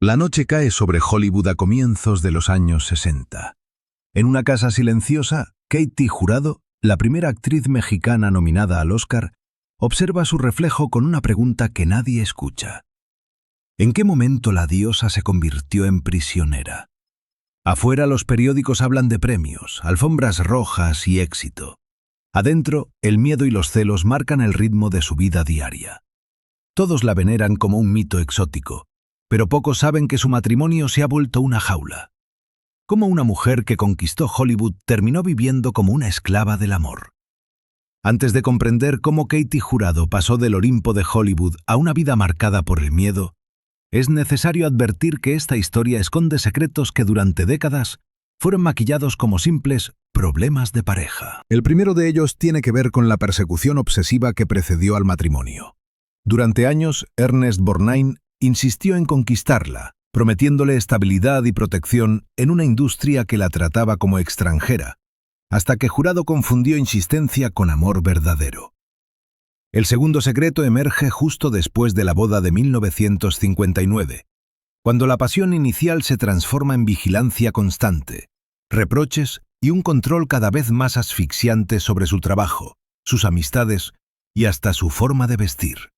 La noche cae sobre Hollywood a comienzos de los años 60. En una casa silenciosa, Katie Jurado, la primera actriz mexicana nominada al Oscar, observa su reflejo con una pregunta que nadie escucha. ¿En qué momento la diosa se convirtió en prisionera? Afuera los periódicos hablan de premios, alfombras rojas y éxito. Adentro, el miedo y los celos marcan el ritmo de su vida diaria. Todos la veneran como un mito exótico, pero pocos saben que su matrimonio se ha vuelto una jaula. Cómo una mujer que conquistó Hollywood terminó viviendo como una esclava del amor. Antes de comprender cómo Katie Jurado pasó del Olimpo de Hollywood a una vida marcada por el miedo, es necesario advertir que esta historia esconde secretos que durante décadas fueron maquillados como simples problemas de pareja. El primero de ellos tiene que ver con la persecución obsesiva que precedió al matrimonio. Durante años, Ernest Borgnine insistió en conquistarla, prometiéndole estabilidad y protección en una industria que la trataba como extranjera, hasta que Jurado confundió insistencia con amor verdadero. El segundo secreto emerge justo después de la boda de 1959, cuando la pasión inicial se transforma en vigilancia constante, reproches y un control cada vez más asfixiante sobre su trabajo, sus amistades y hasta su forma de vestir.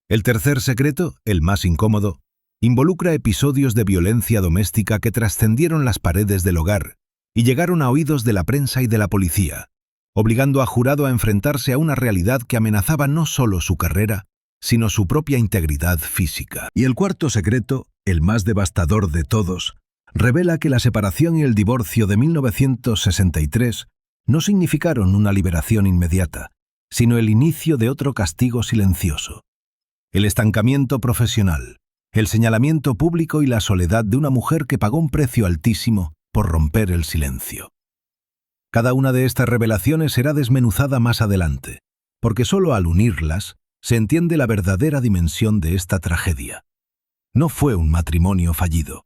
El tercer secreto, el más incómodo, involucra episodios de violencia doméstica que trascendieron las paredes del hogar y llegaron a oídos de la prensa y de la policía, obligando a Jurado a enfrentarse a una realidad que amenazaba no solo su carrera, sino su propia integridad física. Y el cuarto secreto, el más devastador de todos, revela que la separación y el divorcio de 1963 no significaron una liberación inmediata, sino el inicio de otro castigo silencioso. El estancamiento profesional, el señalamiento público y la soledad de una mujer que pagó un precio altísimo por romper el silencio. Cada una de estas revelaciones será desmenuzada más adelante, porque solo al unirlas se entiende la verdadera dimensión de esta tragedia. No fue un matrimonio fallido.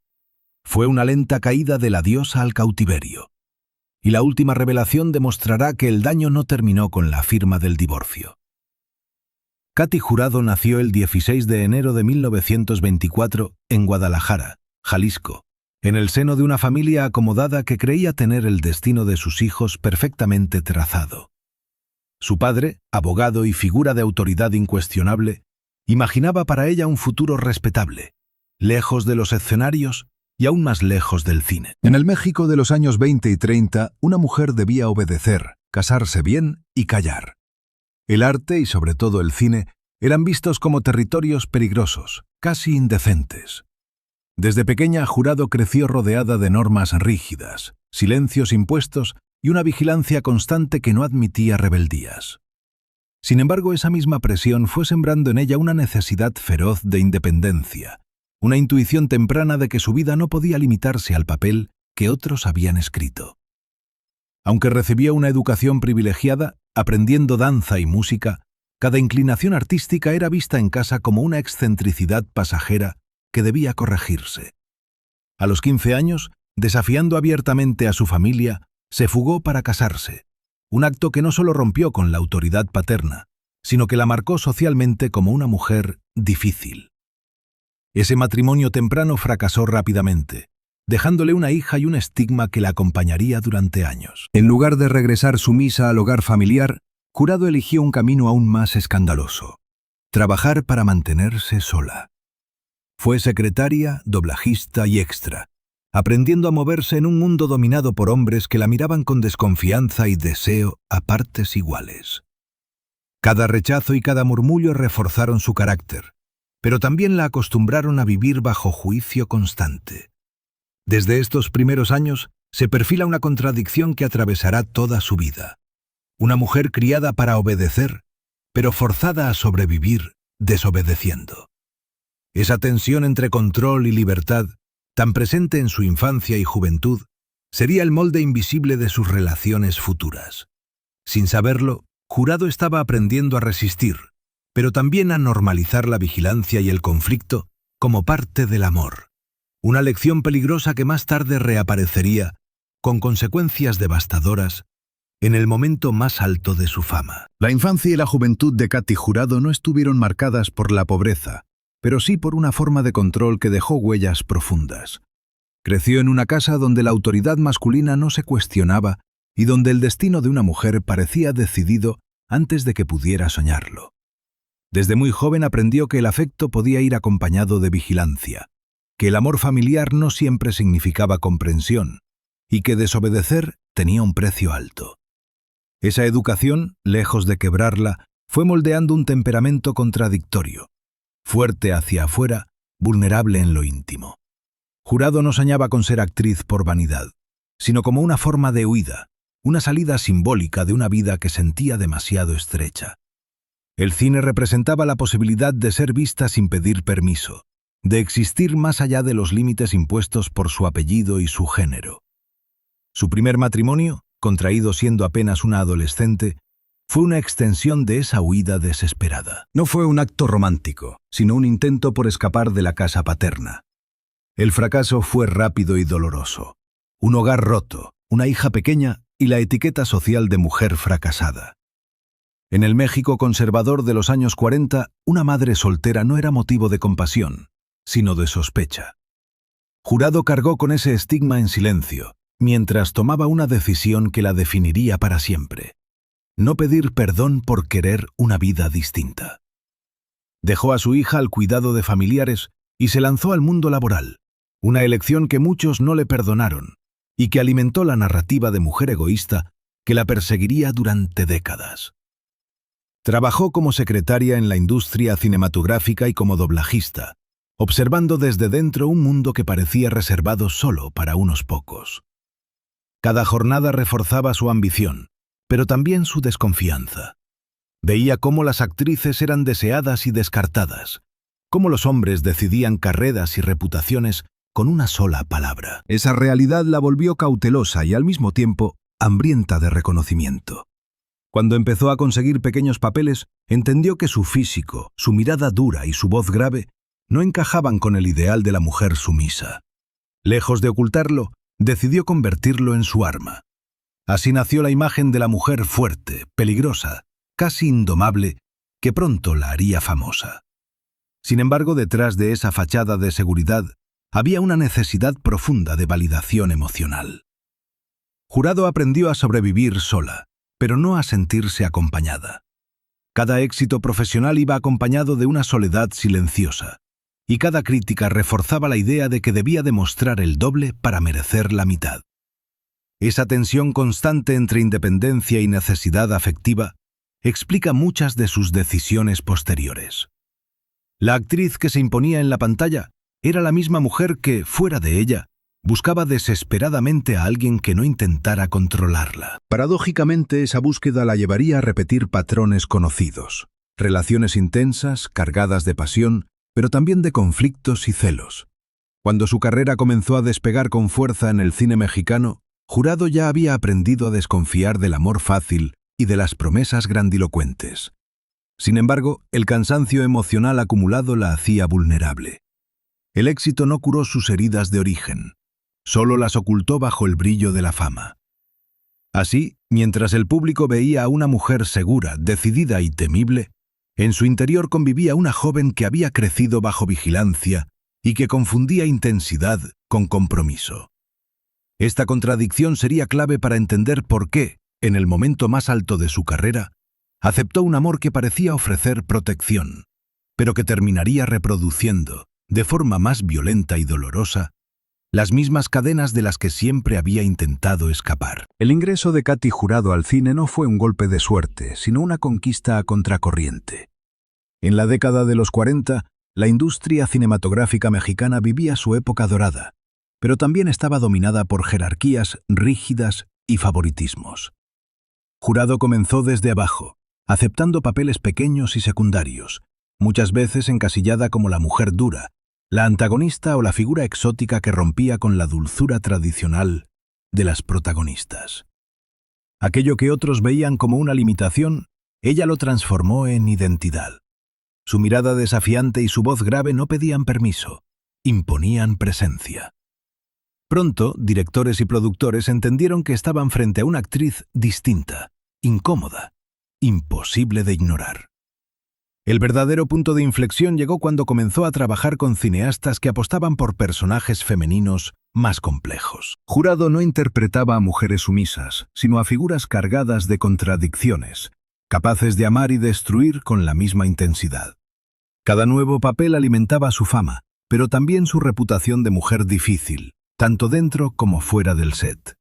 Fue una lenta caída de la diosa al cautiverio. Y la última revelación demostrará que el daño no terminó con la firma del divorcio. Katie Jurado nació el 16 de enero de 1924 en Guadalajara, Jalisco, en el seno de una familia acomodada que creía tener el destino de sus hijos perfectamente trazado. Su padre, abogado y figura de autoridad incuestionable, imaginaba para ella un futuro respetable, lejos de los escenarios y aún más lejos del cine. En el México de los años 20 y 30, una mujer debía obedecer, casarse bien y callar. El arte y sobre todo el cine eran vistos como territorios peligrosos, casi indecentes. Desde pequeña, Jurado creció rodeada de normas rígidas, silencios impuestos y una vigilancia constante que no admitía rebeldías. Sin embargo, esa misma presión fue sembrando en ella una necesidad feroz de independencia, una intuición temprana de que su vida no podía limitarse al papel que otros habían escrito. Aunque recibía una educación privilegiada, aprendiendo danza y música, cada inclinación artística era vista en casa como una excentricidad pasajera que debía corregirse. A los 15 años, desafiando abiertamente a su familia, se fugó para casarse, un acto que no solo rompió con la autoridad paterna, sino que la marcó socialmente como una mujer difícil. Ese matrimonio temprano fracasó rápidamente, dejándole una hija y un estigma que la acompañaría durante años. En lugar de regresar sumisa al hogar familiar, Jurado eligió un camino aún más escandaloso: trabajar para mantenerse sola. Fue secretaria, doblajista y extra, aprendiendo a moverse en un mundo dominado por hombres que la miraban con desconfianza y deseo a partes iguales. Cada rechazo y cada murmullo reforzaron su carácter, pero también la acostumbraron a vivir bajo juicio constante. Desde estos primeros años se perfila una contradicción que atravesará toda su vida. Una mujer criada para obedecer, pero forzada a sobrevivir desobedeciendo. Esa tensión entre control y libertad, tan presente en su infancia y juventud, sería el molde invisible de sus relaciones futuras. Sin saberlo, Jurado estaba aprendiendo a resistir, pero también a normalizar la vigilancia y el conflicto como parte del amor. Una lección peligrosa que más tarde reaparecería, con consecuencias devastadoras, en el momento más alto de su fama. La infancia y la juventud de Katie Jurado no estuvieron marcadas por la pobreza, pero sí por una forma de control que dejó huellas profundas. Creció en una casa donde la autoridad masculina no se cuestionaba y donde el destino de una mujer parecía decidido antes de que pudiera soñarlo. Desde muy joven aprendió que el afecto podía ir acompañado de vigilancia, que el amor familiar no siempre significaba comprensión y que desobedecer tenía un precio alto. Esa educación, lejos de quebrarla, fue moldeando un temperamento contradictorio, fuerte hacia afuera, vulnerable en lo íntimo. Jurado no soñaba con ser actriz por vanidad, sino como una forma de huida, una salida simbólica de una vida que sentía demasiado estrecha. El cine representaba la posibilidad de ser vista sin pedir permiso, de existir más allá de los límites impuestos por su apellido y su género. Su primer matrimonio, contraído siendo apenas una adolescente, fue una extensión de esa huida desesperada. No fue un acto romántico, sino un intento por escapar de la casa paterna. El fracaso fue rápido y doloroso. Un hogar roto, una hija pequeña y la etiqueta social de mujer fracasada. En el México conservador de los años 40, una madre soltera no era motivo de compasión, sino de sospecha. Jurado cargó con ese estigma en silencio, mientras tomaba una decisión que la definiría para siempre: no pedir perdón por querer una vida distinta. Dejó a su hija al cuidado de familiares y se lanzó al mundo laboral, una elección que muchos no le perdonaron y que alimentó la narrativa de mujer egoísta que la perseguiría durante décadas. Trabajó como secretaria en la industria cinematográfica y como doblajista, observando desde dentro un mundo que parecía reservado solo para unos pocos. Cada jornada reforzaba su ambición, pero también su desconfianza. Veía cómo las actrices eran deseadas y descartadas, cómo los hombres decidían carreras y reputaciones con una sola palabra. Esa realidad la volvió cautelosa y al mismo tiempo hambrienta de reconocimiento. Cuando empezó a conseguir pequeños papeles, entendió que su físico, su mirada dura y su voz grave no encajaban con el ideal de la mujer sumisa. Lejos de ocultarlo, decidió convertirlo en su arma. Así nació la imagen de la mujer fuerte, peligrosa, casi indomable, que pronto la haría famosa. Sin embargo, detrás de esa fachada de seguridad, había una necesidad profunda de validación emocional. Jurado aprendió a sobrevivir sola, pero no a sentirse acompañada. Cada éxito profesional iba acompañado de una soledad silenciosa, y cada crítica reforzaba la idea de que debía demostrar el doble para merecer la mitad. Esa tensión constante entre independencia y necesidad afectiva explica muchas de sus decisiones posteriores. La actriz que se imponía en la pantalla era la misma mujer que, fuera de ella, buscaba desesperadamente a alguien que no intentara controlarla. Paradójicamente, esa búsqueda la llevaría a repetir patrones conocidos, relaciones intensas, cargadas de pasión, pero también de conflictos y celos. Cuando su carrera comenzó a despegar con fuerza en el cine mexicano, Jurado ya había aprendido a desconfiar del amor fácil y de las promesas grandilocuentes. Sin embargo, el cansancio emocional acumulado la hacía vulnerable. El éxito no curó sus heridas de origen, solo las ocultó bajo el brillo de la fama. Así, mientras el público veía a una mujer segura, decidida y temible, en su interior convivía una joven que había crecido bajo vigilancia y que confundía intensidad con compromiso. Esta contradicción sería clave para entender por qué, en el momento más alto de su carrera, aceptó un amor que parecía ofrecer protección, pero que terminaría reproduciendo, de forma más violenta y dolorosa, las mismas cadenas de las que siempre había intentado escapar. El ingreso de Katy Jurado al cine no fue un golpe de suerte, sino una conquista a contracorriente. En la década de los 40, la industria cinematográfica mexicana vivía su época dorada, pero también estaba dominada por jerarquías rígidas y favoritismos. Jurado comenzó desde abajo, aceptando papeles pequeños y secundarios, muchas veces encasillada como la mujer dura, la antagonista o la figura exótica que rompía con la dulzura tradicional de las protagonistas. Aquello que otros veían como una limitación, ella lo transformó en identidad. Su mirada desafiante y su voz grave no pedían permiso, imponían presencia. Pronto, directores y productores entendieron que estaban frente a una actriz distinta, incómoda, imposible de ignorar. El verdadero punto de inflexión llegó cuando comenzó a trabajar con cineastas que apostaban por personajes femeninos más complejos. Jurado no interpretaba a mujeres sumisas, sino a figuras cargadas de contradicciones, capaces de amar y destruir con la misma intensidad. Cada nuevo papel alimentaba su fama, pero también su reputación de mujer difícil, tanto dentro como fuera del set.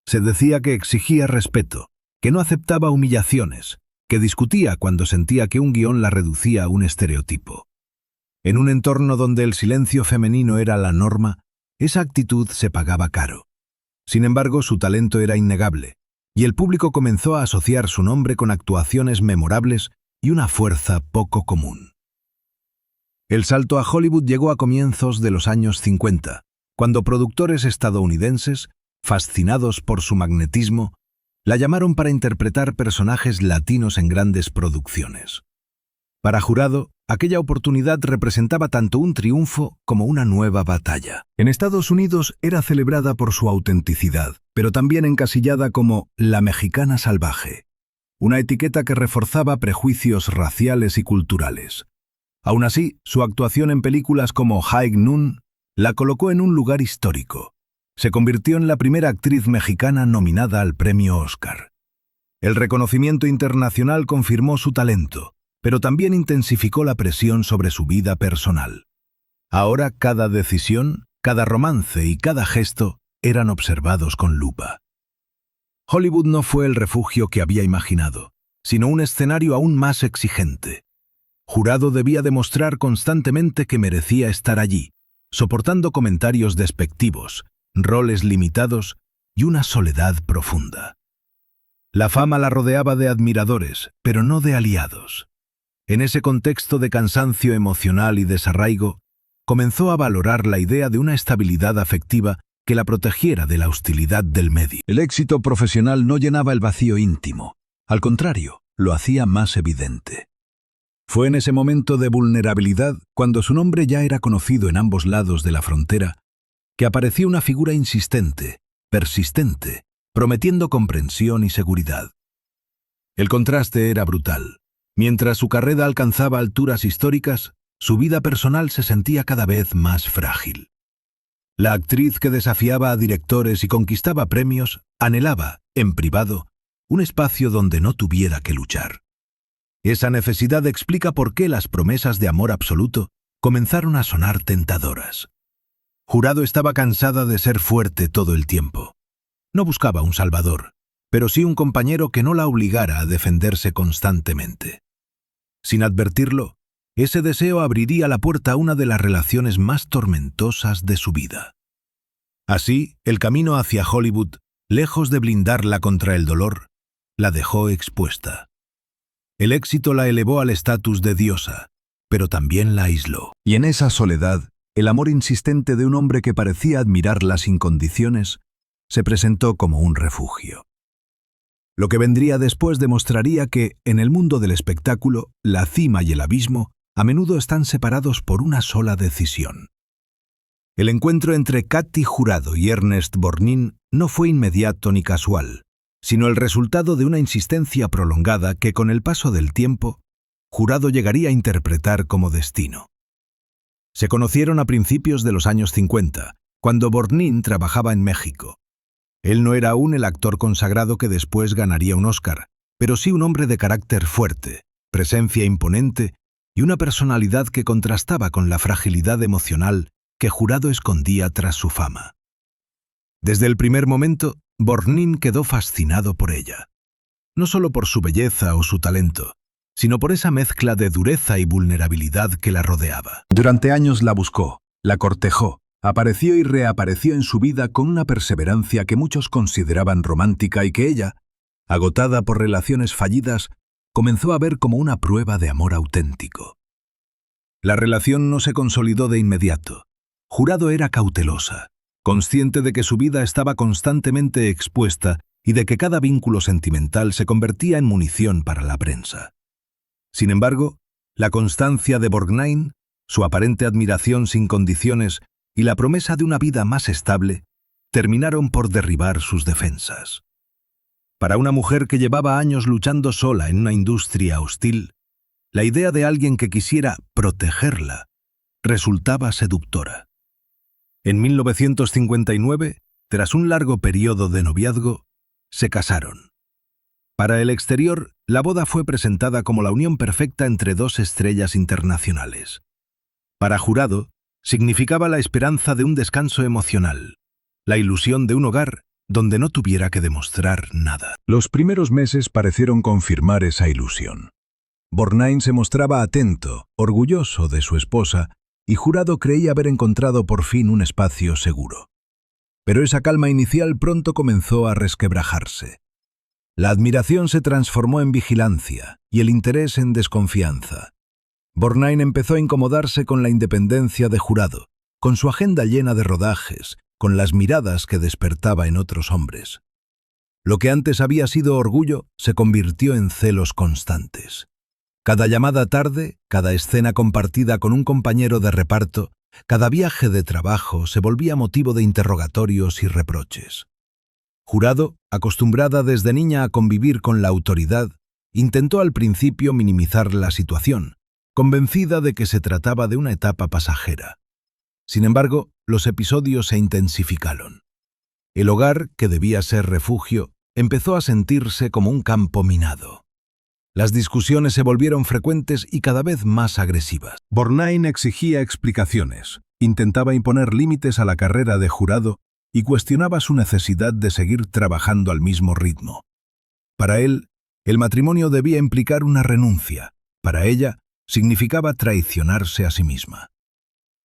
Se decía que exigía respeto, que no aceptaba humillaciones, que discutía cuando sentía que un guión la reducía a un estereotipo. En un entorno donde el silencio femenino era la norma, esa actitud se pagaba caro. Sin embargo, su talento era innegable, y el público comenzó a asociar su nombre con actuaciones memorables y una fuerza poco común. El salto a Hollywood llegó a comienzos de los años 50, cuando productores estadounidenses, fascinados por su magnetismo, la llamaron para interpretar personajes latinos en grandes producciones. Para Jurado, aquella oportunidad representaba tanto un triunfo como una nueva batalla. En Estados Unidos era celebrada por su autenticidad, pero también encasillada como la mexicana salvaje, una etiqueta que reforzaba prejuicios raciales y culturales. Aún así, su actuación en películas como High Noon la colocó en un lugar histórico. Se convirtió en la primera actriz mexicana nominada al premio Oscar. El reconocimiento internacional confirmó su talento, pero también intensificó la presión sobre su vida personal. Ahora cada decisión, cada romance y cada gesto eran observados con lupa. Hollywood no fue el refugio que había imaginado, sino un escenario aún más exigente. Jurado debía demostrar constantemente que merecía estar allí, soportando comentarios despectivos, roles limitados y una soledad profunda. La fama la rodeaba de admiradores, pero no de aliados. En ese contexto de cansancio emocional y desarraigo, comenzó a valorar la idea de una estabilidad afectiva que la protegiera de la hostilidad del medio. El éxito profesional no llenaba el vacío íntimo, al contrario, lo hacía más evidente. Fue en ese momento de vulnerabilidad, cuando su nombre ya era conocido en ambos lados de la frontera, que apareció una figura insistente, persistente, prometiendo comprensión y seguridad. El contraste era brutal. Mientras su carrera alcanzaba alturas históricas, su vida personal se sentía cada vez más frágil. La actriz que desafiaba a directores y conquistaba premios anhelaba, en privado, un espacio donde no tuviera que luchar. Esa necesidad explica por qué las promesas de amor absoluto comenzaron a sonar tentadoras. Jurado estaba cansada de ser fuerte todo el tiempo. No buscaba un salvador, pero sí un compañero que no la obligara a defenderse constantemente. Sin advertirlo, ese deseo abriría la puerta a una de las relaciones más tormentosas de su vida. Así, el camino hacia Hollywood, lejos de blindarla contra el dolor, la dejó expuesta. El éxito la elevó al estatus de diosa, pero también la aisló. Y en esa soledad, el amor insistente de un hombre que parecía admirarla sin condiciones se presentó como un refugio. Lo que vendría después demostraría que, en el mundo del espectáculo, la cima y el abismo a menudo están separados por una sola decisión. El encuentro entre Katy Jurado y Ernest Borgnine no fue inmediato ni casual, sino el resultado de una insistencia prolongada que, con el paso del tiempo, Jurado llegaría a interpretar como destino. Se conocieron a principios de los años 50, cuando Borgnine trabajaba en México. Él no era aún el actor consagrado que después ganaría un Oscar, pero sí un hombre de carácter fuerte, presencia imponente y una personalidad que contrastaba con la fragilidad emocional que Jurado escondía tras su fama. Desde el primer momento, Borgnine quedó fascinado por ella. No solo por su belleza o su talento, sino por esa mezcla de dureza y vulnerabilidad que la rodeaba. Durante años la buscó, la cortejó, apareció y reapareció en su vida con una perseverancia que muchos consideraban romántica y que ella, agotada por relaciones fallidas, comenzó a ver como una prueba de amor auténtico. La relación no se consolidó de inmediato. Jurado era cautelosa, consciente de que su vida estaba constantemente expuesta y de que cada vínculo sentimental se convertía en munición para la prensa. Sin embargo, la constancia de Borgnine, su aparente admiración sin condiciones y la promesa de una vida más estable terminaron por derribar sus defensas. Para una mujer que llevaba años luchando sola en una industria hostil, la idea de alguien que quisiera protegerla resultaba seductora. En 1959, tras un largo periodo de noviazgo, se casaron. Para el exterior, la boda fue presentada como la unión perfecta entre dos estrellas internacionales. Para Jurado, significaba la esperanza de un descanso emocional, la ilusión de un hogar donde no tuviera que demostrar nada. Los primeros meses parecieron confirmar esa ilusión. Borgnine se mostraba atento, orgulloso de su esposa, y Jurado creía haber encontrado por fin un espacio seguro. Pero esa calma inicial pronto comenzó a resquebrajarse. La admiración se transformó en vigilancia y el interés en desconfianza. Borgnine empezó a incomodarse con la independencia de Jurado, con su agenda llena de rodajes, con las miradas que despertaba en otros hombres. Lo que antes había sido orgullo se convirtió en celos constantes. Cada llamada tarde, cada escena compartida con un compañero de reparto, cada viaje de trabajo se volvía motivo de interrogatorios y reproches. Jurado, acostumbrada desde niña a convivir con la autoridad, intentó al principio minimizar la situación, convencida de que se trataba de una etapa pasajera. Sin embargo, los episodios se intensificaron. El hogar, que debía ser refugio, empezó a sentirse como un campo minado. Las discusiones se volvieron frecuentes y cada vez más agresivas. Borgnine exigía explicaciones, intentaba imponer límites a la carrera de Jurado y cuestionaba su necesidad de seguir trabajando al mismo ritmo. Para él, el matrimonio debía implicar una renuncia. Para ella, significaba traicionarse a sí misma.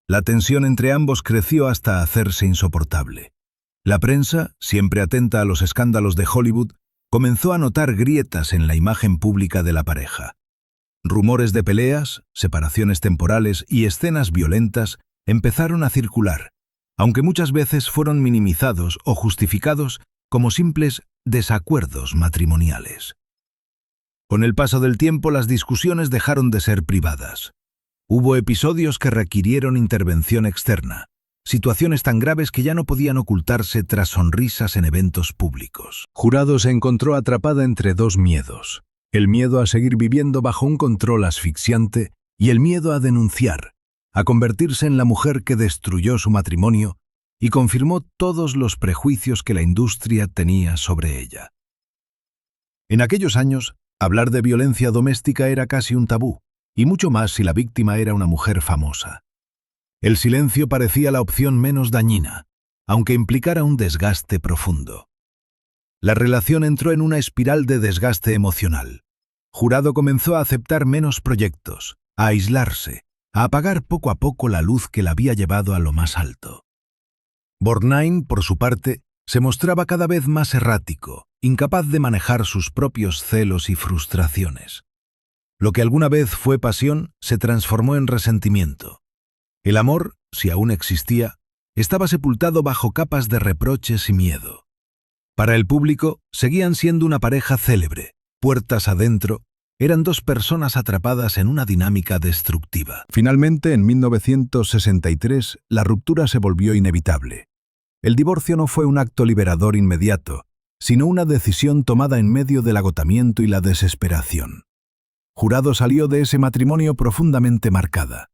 La tensión entre ambos creció hasta hacerse insoportable. La prensa, siempre atenta a los escándalos de Hollywood, comenzó a notar grietas en la imagen pública de la pareja. Rumores de peleas, separaciones temporales y escenas violentas empezaron a circular, aunque muchas veces fueron minimizados o justificados como simples desacuerdos matrimoniales. Con el paso del tiempo, las discusiones dejaron de ser privadas. Hubo episodios que requirieron intervención externa, situaciones tan graves que ya no podían ocultarse tras sonrisas en eventos públicos. Jurado se encontró atrapada entre dos miedos: el miedo a seguir viviendo bajo un control asfixiante y el miedo a denunciar, a convertirse en la mujer que destruyó su matrimonio y confirmó todos los prejuicios que la industria tenía sobre ella. En aquellos años, hablar de violencia doméstica era casi un tabú, y mucho más si la víctima era una mujer famosa. El silencio parecía la opción menos dañina, aunque implicara un desgaste profundo. La relación entró en una espiral de desgaste emocional. Jurado comenzó a aceptar menos proyectos, a aislarse, a apagar poco a poco la luz que la había llevado a lo más alto. Borgnine, por su parte, se mostraba cada vez más errático, incapaz de manejar sus propios celos y frustraciones. Lo que alguna vez fue pasión se transformó en resentimiento. El amor, si aún existía, estaba sepultado bajo capas de reproches y miedo. Para el público, seguían siendo una pareja célebre. Puertas adentro, eran dos personas atrapadas en una dinámica destructiva. Finalmente, en 1963, la ruptura se volvió inevitable. El divorcio no fue un acto liberador inmediato, sino una decisión tomada en medio del agotamiento y la desesperación. Jurado salió de ese matrimonio profundamente marcada.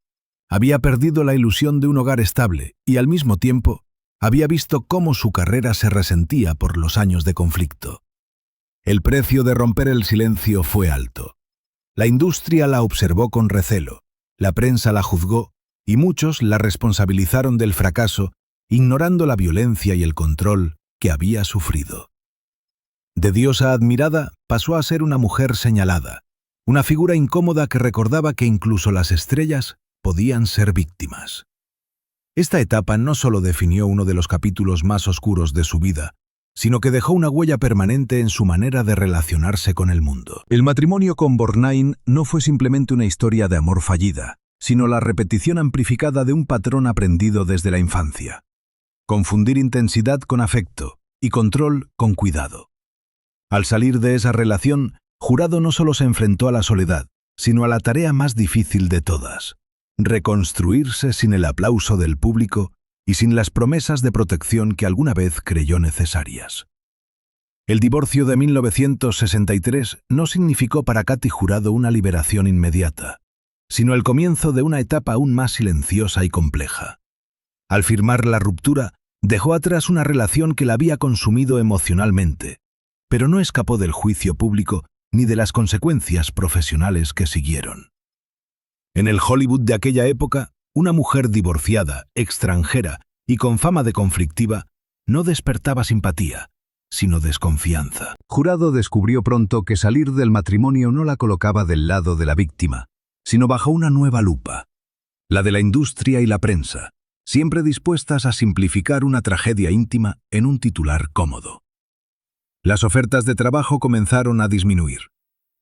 Había perdido la ilusión de un hogar estable y, al mismo tiempo, había visto cómo su carrera se resentía por los años de conflicto. El precio de romper el silencio fue alto. La industria la observó con recelo, la prensa la juzgó y muchos la responsabilizaron del fracaso, ignorando la violencia y el control que había sufrido. De diosa admirada pasó a ser una mujer señalada, una figura incómoda que recordaba que incluso las estrellas podían ser víctimas. Esta etapa no solo definió uno de los capítulos más oscuros de su vida, sino que dejó una huella permanente en su manera de relacionarse con el mundo. El matrimonio con Borgnine no fue simplemente una historia de amor fallida, sino la repetición amplificada de un patrón aprendido desde la infancia. Confundir intensidad con afecto y control con cuidado. Al salir de esa relación, Jurado no solo se enfrentó a la soledad, sino a la tarea más difícil de todas: reconstruirse sin el aplauso del público y sin las promesas de protección que alguna vez creyó necesarias. El divorcio de 1963 no significó para Katy Jurado una liberación inmediata, sino el comienzo de una etapa aún más silenciosa y compleja. Al firmar la ruptura, dejó atrás una relación que la había consumido emocionalmente, pero no escapó del juicio público ni de las consecuencias profesionales que siguieron. En el Hollywood de aquella época, una mujer divorciada, extranjera y con fama de conflictiva no despertaba simpatía, sino desconfianza. Jurado descubrió pronto que salir del matrimonio no la colocaba del lado de la víctima, sino bajo una nueva lupa, la de la industria y la prensa, siempre dispuestas a simplificar una tragedia íntima en un titular cómodo. Las ofertas de trabajo comenzaron a disminuir.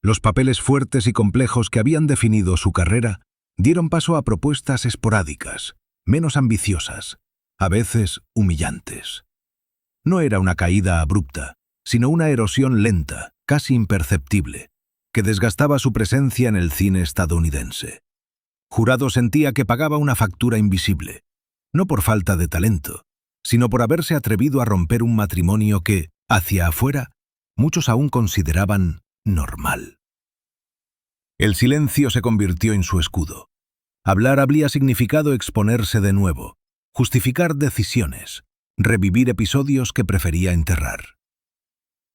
Los papeles fuertes y complejos que habían definido su carrera dieron paso a propuestas esporádicas, menos ambiciosas, a veces humillantes. No era una caída abrupta, sino una erosión lenta, casi imperceptible, que desgastaba su presencia en el cine estadounidense. Jurado sentía que pagaba una factura invisible, no por falta de talento, sino por haberse atrevido a romper un matrimonio que, hacia afuera, muchos aún consideraban normal. El silencio se convirtió en su escudo. Hablar habría significado exponerse de nuevo, justificar decisiones, revivir episodios que prefería enterrar.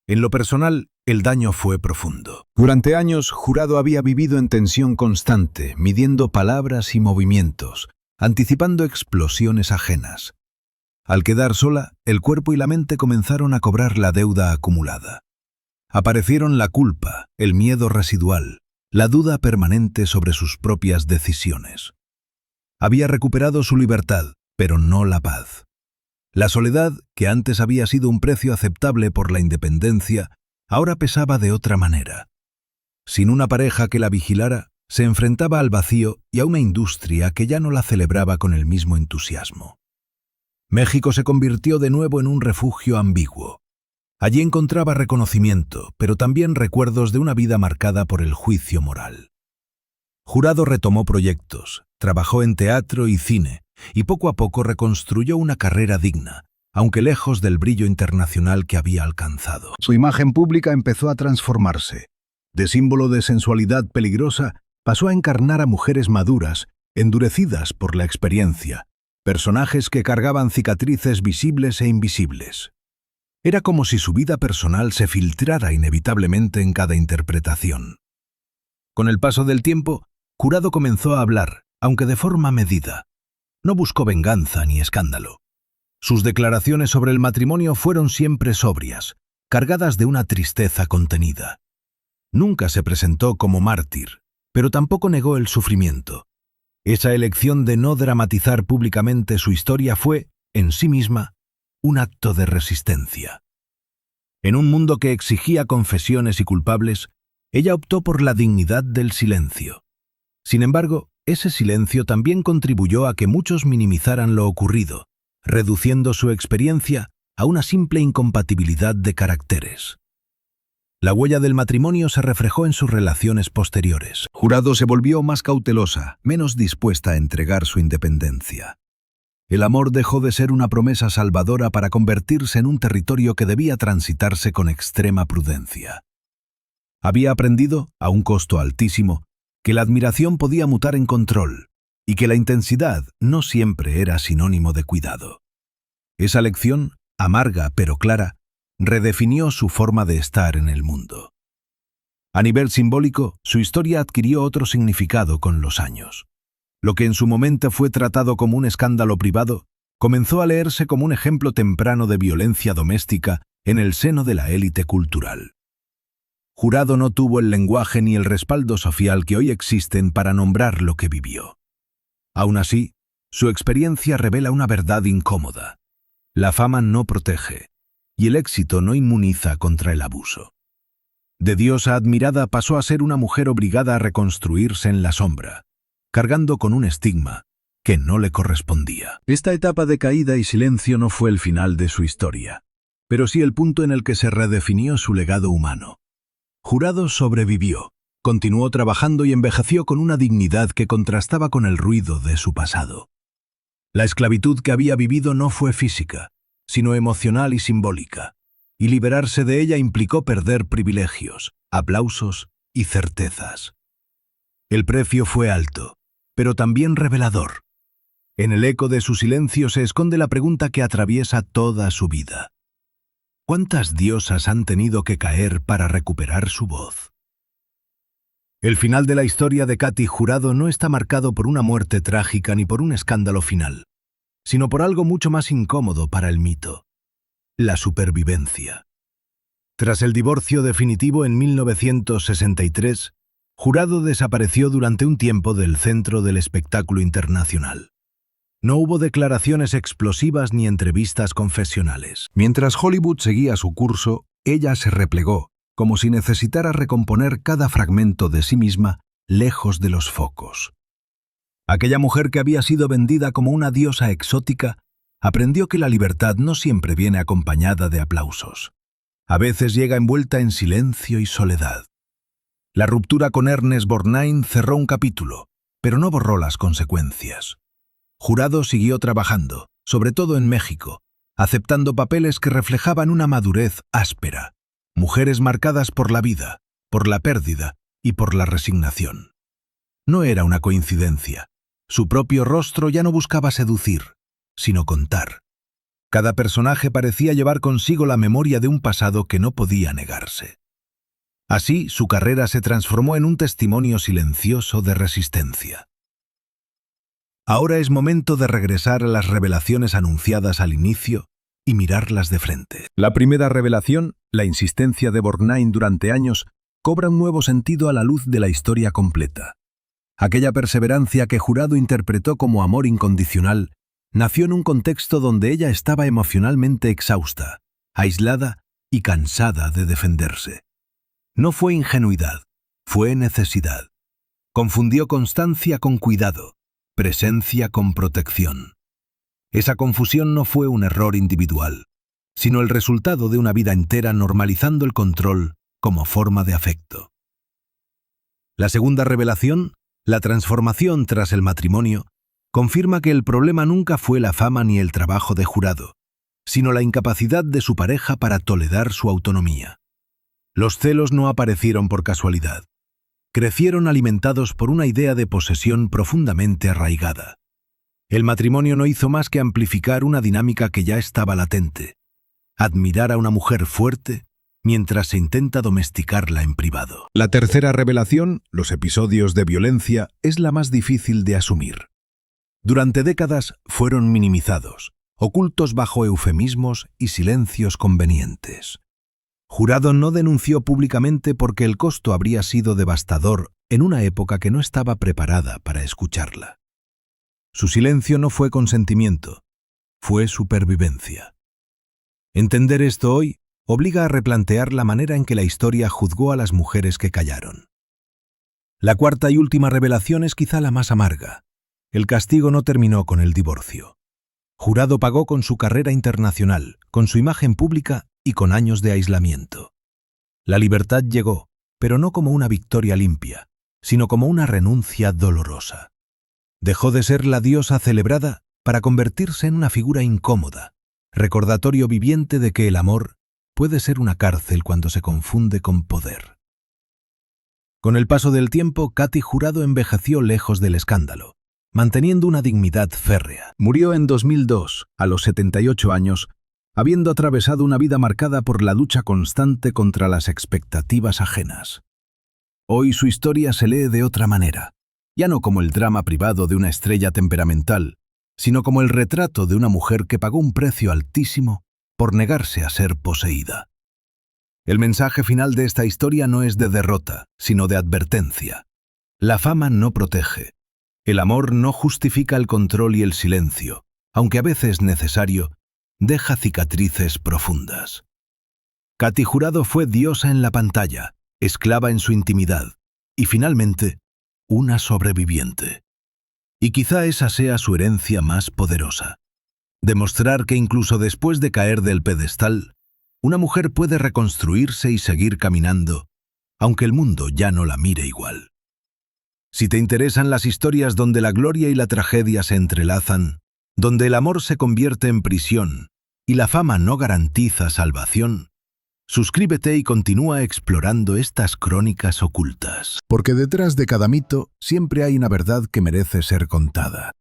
En lo personal, el daño fue profundo. Durante años, Jurado había vivido en tensión constante, midiendo palabras y movimientos, anticipando explosiones ajenas. Al quedar sola, el cuerpo y la mente comenzaron a cobrar la deuda acumulada. Aparecieron la culpa, el miedo residual, la duda permanente sobre sus propias decisiones. Había recuperado su libertad, pero no la paz. La soledad, que antes había sido un precio aceptable por la independencia, ahora pesaba de otra manera. Sin una pareja que la vigilara, se enfrentaba al vacío y a una industria que ya no la celebraba con el mismo entusiasmo. México se convirtió de nuevo en un refugio ambiguo. Allí encontraba reconocimiento, pero también recuerdos de una vida marcada por el juicio moral. Jurado retomó proyectos, trabajó en teatro y cine, y poco a poco reconstruyó una carrera digna, aunque lejos del brillo internacional que había alcanzado. Su imagen pública empezó a transformarse. De símbolo de sensualidad peligrosa, pasó a encarnar a mujeres maduras, endurecidas por la experiencia, personajes que cargaban cicatrices visibles e invisibles. Era como si su vida personal se filtrara inevitablemente en cada interpretación. Con el paso del tiempo, Jurado comenzó a hablar, aunque de forma medida. No buscó venganza ni escándalo. Sus declaraciones sobre el matrimonio fueron siempre sobrias, cargadas de una tristeza contenida. Nunca se presentó como mártir, pero tampoco negó el sufrimiento. Esa elección de no dramatizar públicamente su historia fue, en sí misma, un acto de resistencia. En un mundo que exigía confesiones y culpables, ella optó por la dignidad del silencio. Sin embargo, ese silencio también contribuyó a que muchos minimizaran lo ocurrido, reduciendo su experiencia a una simple incompatibilidad de caracteres. La huella del matrimonio se reflejó en sus relaciones posteriores. Jurado se volvió más cautelosa, menos dispuesta a entregar su independencia. El amor dejó de ser una promesa salvadora para convertirse en un territorio que debía transitarse con extrema prudencia. Había aprendido, a un costo altísimo, que la admiración podía mutar en control y que la intensidad no siempre era sinónimo de cuidado. Esa lección, amarga pero clara, redefinió su forma de estar en el mundo. A nivel simbólico, su historia adquirió otro significado con los años. Lo que en su momento fue tratado como un escándalo privado, comenzó a leerse como un ejemplo temprano de violencia doméstica en el seno de la élite cultural. Jurado no tuvo el lenguaje ni el respaldo social que hoy existen para nombrar lo que vivió. Aún así, su experiencia revela una verdad incómoda. La fama no protege, y el éxito no inmuniza contra el abuso. De diosa admirada pasó a ser una mujer obligada a reconstruirse en la sombra, cargando con un estigma que no le correspondía. Esta etapa de caída y silencio no fue el final de su historia, pero sí el punto en el que se redefinió su legado humano. Jurado sobrevivió, continuó trabajando y envejeció con una dignidad que contrastaba con el ruido de su pasado. La esclavitud que había vivido no fue física, sino emocional y simbólica. y liberarse de ella implicó perder privilegios, aplausos y certezas. El precio fue alto, pero también revelador. En el eco de su silencio se esconde la pregunta que atraviesa toda su vida. ¿Cuántas diosas han tenido que caer para recuperar su voz? El final de la historia de Katy Jurado no está marcado por una muerte trágica ni por un escándalo final, sino por algo mucho más incómodo para el mito: la supervivencia. Tras el divorcio definitivo en 1963, Jurado desapareció durante un tiempo del centro del espectáculo internacional. No hubo declaraciones explosivas ni entrevistas confesionales. Mientras Hollywood seguía su curso, ella se replegó, como si necesitara recomponer cada fragmento de sí misma lejos de los focos. Aquella mujer que había sido vendida como una diosa exótica aprendió que la libertad no siempre viene acompañada de aplausos. A veces llega envuelta en silencio y soledad. La ruptura con Ernest Borgnine cerró un capítulo, pero no borró las consecuencias. Jurado siguió trabajando, sobre todo en México, aceptando papeles que reflejaban una madurez áspera, mujeres marcadas por la vida, por la pérdida y por la resignación. No era una coincidencia. Su propio rostro ya no buscaba seducir, sino contar. Cada personaje parecía llevar consigo la memoria de un pasado que no podía negarse. Así, su carrera se transformó en un testimonio silencioso de resistencia. Ahora es momento de regresar a las revelaciones anunciadas al inicio y mirarlas de frente. La primera revelación, la insistencia de Borgnine durante años, cobra un nuevo sentido a la luz de la historia completa. Aquella perseverancia que Jurado interpretó como amor incondicional nació en un contexto donde ella estaba emocionalmente exhausta, aislada y cansada de defenderse. No fue ingenuidad, fue necesidad. Confundió constancia con cuidado, presencia con protección. Esa confusión no fue un error individual, sino el resultado de una vida entera normalizando el control como forma de afecto. La segunda revelación, la transformación tras el matrimonio, confirma que el problema nunca fue la fama ni el trabajo de Jurado, sino la incapacidad de su pareja para tolerar su autonomía. Los celos no aparecieron por casualidad. Crecieron alimentados por una idea de posesión profundamente arraigada. El matrimonio no hizo más que amplificar una dinámica que ya estaba latente: admirar a una mujer fuerte mientras se intenta domesticarla en privado. La tercera revelación, los episodios de violencia, es la más difícil de asumir. Durante décadas fueron minimizados, ocultos bajo eufemismos y silencios convenientes. Jurado no denunció públicamente porque el costo habría sido devastador en una época que no estaba preparada para escucharla. Su silencio no fue consentimiento, fue supervivencia. Entender esto hoy obliga a replantear la manera en que la historia juzgó a las mujeres que callaron. La cuarta y última revelación es quizá la más amarga. El castigo no terminó con el divorcio. Jurado pagó con su carrera internacional, con su imagen pública y con años de aislamiento. La libertad llegó, pero no como una victoria limpia, sino como una renuncia dolorosa. Dejó de ser la diosa celebrada para convertirse en una figura incómoda, recordatorio viviente de que el amor puede ser una cárcel cuando se confunde con poder. Con el paso del tiempo, Katy Jurado envejeció lejos del escándalo, manteniendo una dignidad férrea. Murió en 2002, a los 78 años, habiendo atravesado una vida marcada por la lucha constante contra las expectativas ajenas. Hoy su historia se lee de otra manera, ya no como el drama privado de una estrella temperamental, sino como el retrato de una mujer que pagó un precio altísimo por negarse a ser poseída. El mensaje final de esta historia no es de derrota, sino de advertencia. La fama no protege. El amor no justifica el control y el silencio, aunque a veces necesario, deja cicatrices profundas. Katy Jurado fue diosa en la pantalla, esclava en su intimidad, y finalmente, una sobreviviente. Y quizá esa sea su herencia más poderosa. Demostrar que incluso después de caer del pedestal, una mujer puede reconstruirse y seguir caminando, aunque el mundo ya no la mire igual. Si te interesan las historias donde la gloria y la tragedia se entrelazan, donde el amor se convierte en prisión y la fama no garantiza salvación, Suscríbete y continúa explorando estas crónicas ocultas. Porque detrás de cada mito siempre hay una verdad que merece ser contada.